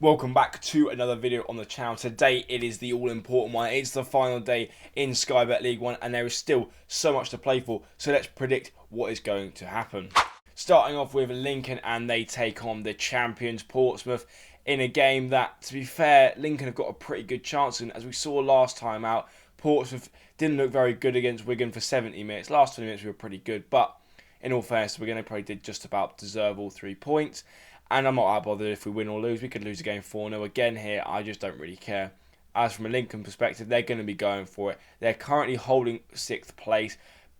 Welcome back to another video on the channel. Today it is the all-important one. It's the final day in Sky Bet League 1 and there is still so much to play for. So let's predict what is going to happen. Starting off with Lincoln, and they take on the champions Portsmouth in a game that, to be fair, Lincoln have got a pretty good chance in. As we saw last time out, Portsmouth didn't look very good against Wigan for 70 minutes. Last 20 minutes we were pretty good, but in all fairness, Wigan probably did just about deserve all 3 points. And I'm not that bothered if we win or lose. We could lose a game 4-0 again here. I just don't really care. As from a Lincoln perspective, they're going to be going for it. They're currently holding 6th place.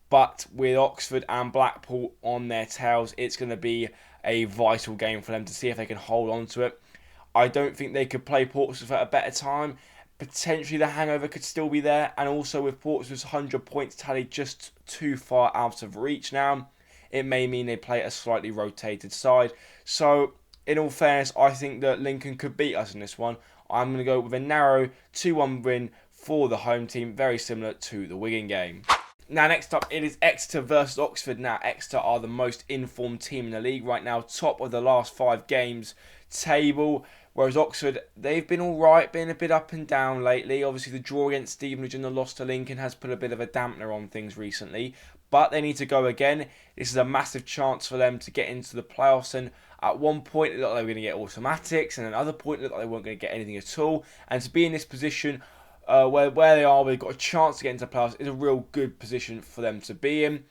But with Oxford and Blackpool on their tails, it's going to be a vital game for them to see if they can hold on to it. I don't think they could play Portsmouth at a better time. Potentially the hangover could still be there. And also with Portsmouth's 100 points tally just too far out of reach now, it may mean they play a slightly rotated side. So, in all fairness, I think that Lincoln could beat us in this one. I'm going to go with a narrow 2-1 win for the home team, very similar to the Wigan game. Now, next up, it is Exeter versus Oxford. Now, Exeter are the most informed team in the league right now, top of the last 5 games table. Whereas Oxford, they've been alright, been a bit up and down lately. Obviously, the draw against Stevenage and the loss to Lincoln has put a bit of a dampener on things recently. But they need to go again. This is a massive chance for them to get into the playoffs. And at one point, it looked like they were going to get automatics. And at another point, it looked like they weren't going to get anything at all. And to be in this position where they are, where they've got a chance to get into the playoffs, is a real good position for them to be in.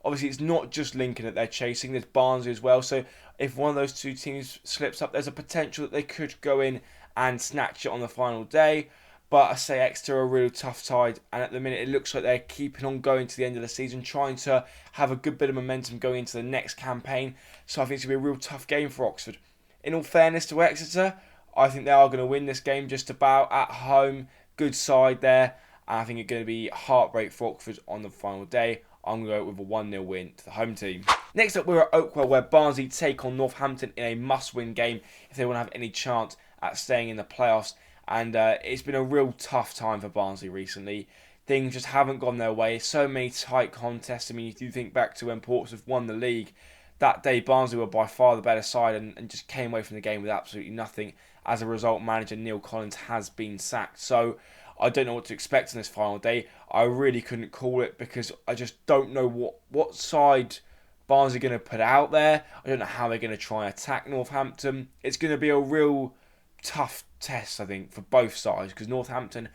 Obviously, it's not just Lincoln that they're chasing. There's Barnsley as well. So if one of those two teams slips up, there's a potential that they could go in and snatch it on the final day. But I say Exeter are a real tough side, and at the minute it looks like they're keeping on going to the end of the season, trying to have a good bit of momentum going into the next campaign. So I think it's going to be a real tough game for Oxford. In all fairness to Exeter, I think they are going to win this game just about at home. Good side there, and I think it's going to be heartbreak for Oxford on the final day. I'm going to go with a 1-0 win to the home team. Next up, we're at Oakwell, where Barnsley take on Northampton in a must-win game if they want to have any chance at staying in the playoffs. And it's been a real tough time for Barnsley recently. Things just haven't gone their way. So many tight contests. I mean, if you think back to when Portsmouth won the league, that day Barnsley were by far the better side and just came away from the game with absolutely nothing. As a result, manager Neil Collins has been sacked. So I don't know what to expect on this final day. I really couldn't call it because I just don't know what side Barnsley are going to put out there. I don't know how they're going to try and attack Northampton. It's going to be a real tough test, I think, for both sides, because Northampton,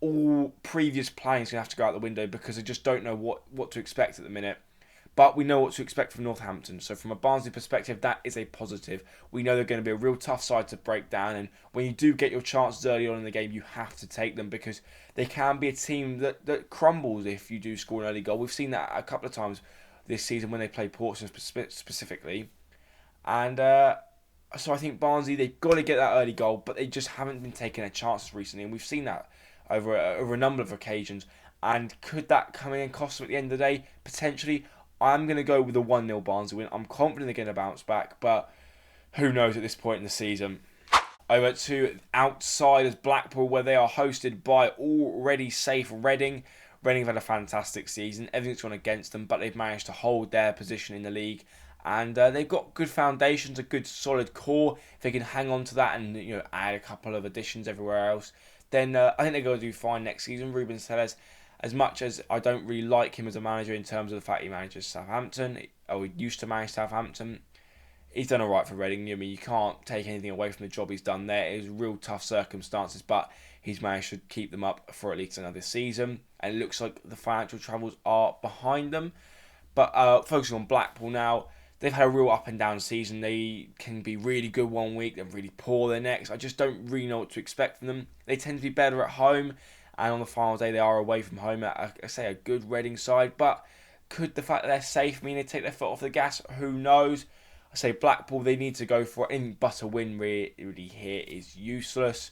all previous planning is going to have to go out the window because I just don't know what to expect at the minute. But we know what to expect from Northampton. So from a Barnsley perspective, that is a positive. We know they're going to be a real tough side to break down. And when you do get your chances early on in the game, you have to take them because they can be a team that crumbles if you do score an early goal. We've seen that a couple of times this season when they play Portsmouth specifically. And so I think Barnsley, they've got to get that early goal, but they just haven't been taking their chances recently. And we've seen that over a number of occasions. And could that come in and cost them at the end of the day? Potentially. I'm going to go with a 1-0 Barnsley win. I'm confident they're going to bounce back, but who knows at this point in the season. Over to outsiders Blackpool, where they are hosted by already safe Reading. Reading have had a fantastic season. Everything's gone against them, but they've managed to hold their position in the league. And they've got good foundations, a good solid core. If they can hang on to that and add a couple of additions everywhere else, then I think they're going to do fine next season. Ruben Sellers, as much as I don't really like him as a manager in terms of the fact he manages Southampton, or he used to manage Southampton, he's done alright for Reading. I mean, you can't take anything away from the job he's done there. It was real tough circumstances, but he's managed to keep them up for at least another season. And it looks like the financial troubles are behind them. But focusing on Blackpool now, they've had a real up and down season. They can be really good one week, they're really poor the next. I just don't really know what to expect from them. They tend to be better at home, and on the final day they are away from home at, I say, a good Reading side. But could the fact that they're safe mean they take their foot off the gas? Who knows? I say Blackpool, they need to go for it. Anything but a win really here is useless.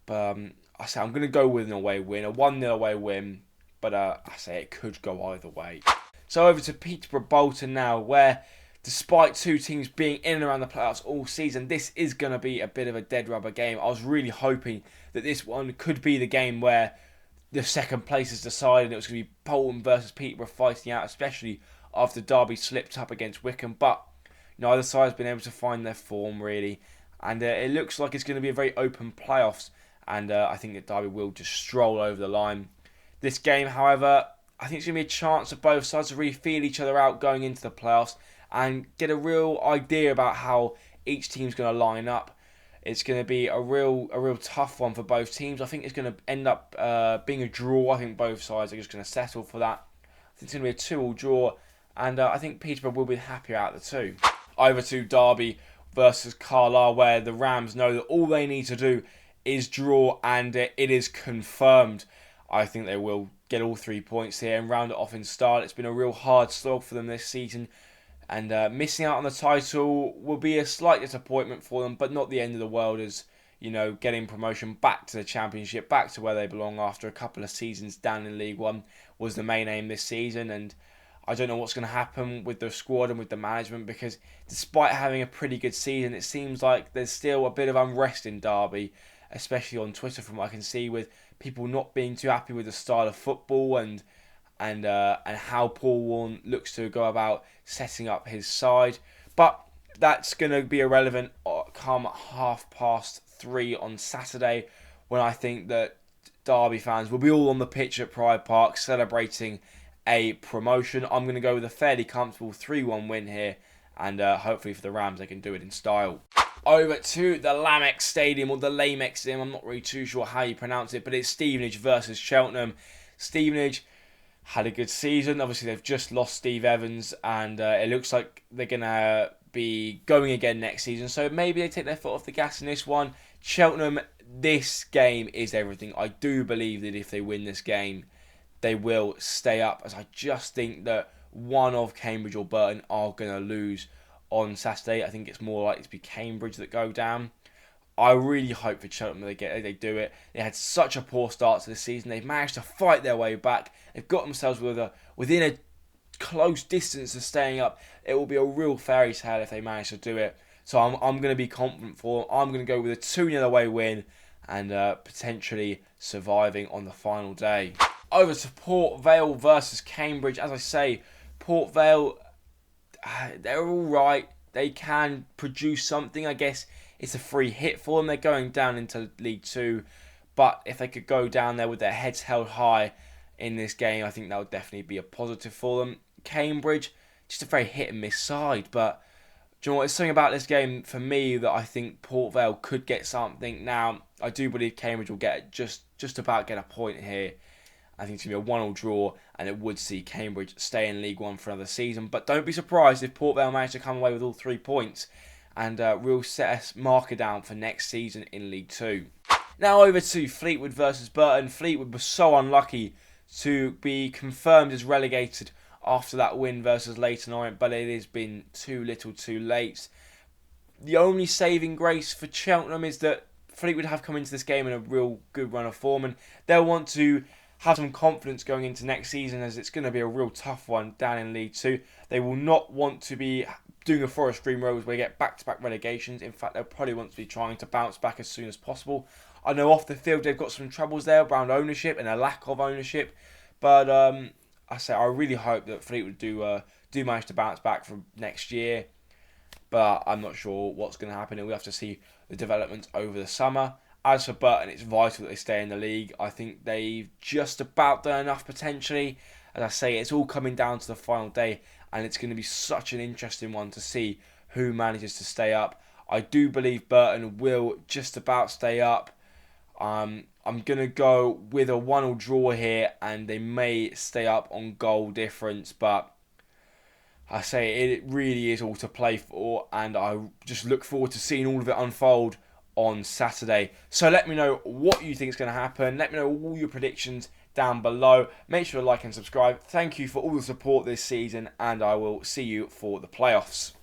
But I say I'm going to go with an away win, a 1-0 away win. But I say it could go either way. So over to Peterborough Bolton now, where despite two teams being in and around the playoffs all season, this is going to be a bit of a dead rubber game. I was really hoping that this one could be the game where the second place is decided and it was going to be Bolton versus Peterborough fighting out, especially after Derby slipped up against Wycombe. But neither side has been able to find their form, really. and it looks like it's going to be a very open playoffs, and I think that Derby will just stroll over the line. This game, however, I think it's going to be a chance for both sides to really feel each other out going into the playoffs and get a real idea about how each team's going to line up. It's going to be a real tough one for both teams. I think it's going to end up being a draw. I think both sides are just going to settle for that. I think it's going to be a 2-2 draw, and I think Peterborough will be happier out of the two. Over to Derby versus Carlisle, where the Rams know that all they need to do is draw, and it is confirmed. I think they will get all 3 points here and round it off in style. It's been a real hard slog for them this season, and missing out on the title will be a slight disappointment for them, but not the end of the world, as getting promotion back to the Championship, back to where they belong after a couple of seasons down in League One was the main aim this season. And I don't know what's going to happen with the squad and with the management, because despite having a pretty good season, it seems like there's still a bit of unrest in Derby, especially on Twitter from what I can see, with people not being too happy with the style of football and how Paul Warne looks to go about setting up his side. But that's going to be irrelevant come 3:30 on Saturday, when I think that Derby fans will be all on the pitch at Pride Park celebrating a promotion. I'm going to go with a fairly comfortable 3-1 win here, and hopefully for the Rams they can do it in style. Over to the Lamex Stadium, or the Lamex Stadium, I'm not really too sure how you pronounce it, but it's Stevenage versus Cheltenham. Stevenage had a good season. Obviously, they've just lost Steve Evans, and it looks like they're going to be going again next season. So maybe they take their foot off the gas in this one. Cheltenham, this game is everything. I do believe that if they win this game, they will stay up, as I just think that one of Cambridge or Burton are going to lose on Saturday. I think it's more likely to be Cambridge that go down. I really hope for Cheltenham they do it. They had such a poor start to the season. They've managed to fight their way back. They've got themselves within a close distance of staying up. It will be a real fairy tale if they manage to do it. So I'm going to be confident for them. I'm going to go with a 2-0 away win, and potentially surviving on the final day. Over to Port Vale versus Cambridge. As I say, Port Vale, they're all right. They can produce something. I guess it's a free hit for them. They're going down into League 2. But if they could go down there with their heads held high in this game, I think that would definitely be a positive for them. Cambridge, just a very hit and miss side. But do you know what? There's something about this game for me that I think Port Vale could get something. Now, I do believe Cambridge will just about get a point here. I think it's going to be a 1-1 draw, and it would see Cambridge stay in League One for another season. But don't be surprised if Port Vale manage to come away with all 3 points, and we'll set a marker down for next season in League 2. Now over to Fleetwood versus Burton. Fleetwood was so unlucky to be confirmed as relegated after that win versus Leyton Orient, but it has been too little too late. The only saving grace for Cheltenham is that Fleetwood have come into this game in a real good run of form, and they'll want to have some confidence going into next season, as it's going to be a real tough one down in League 2. They will not want to be doing a Forest Green Rovers where you get back-to-back relegations. In fact, they'll probably want to be trying to bounce back as soon as possible. I know off the field they've got some troubles there around ownership and a lack of ownership, but I really hope that Fleetwood do manage to bounce back from next year. But I'm not sure what's going to happen, and we'll have to see the developments over the summer. As for Burton, it's vital that they stay in the league. I think they've just about done enough potentially. As I say, it's all coming down to the final day, and it's going to be such an interesting one to see who manages to stay up. I do believe Burton will just about stay up. I'm going to go with a 1-1 draw here, and they may stay up on goal difference, but I say it really is all to play for, and I just look forward to seeing all of it unfold on Saturday. So let me know what you think is going to happen. Let me know all your predictions down below. Make sure to like and subscribe. Thank you for all the support this season, and I will see you for the playoffs.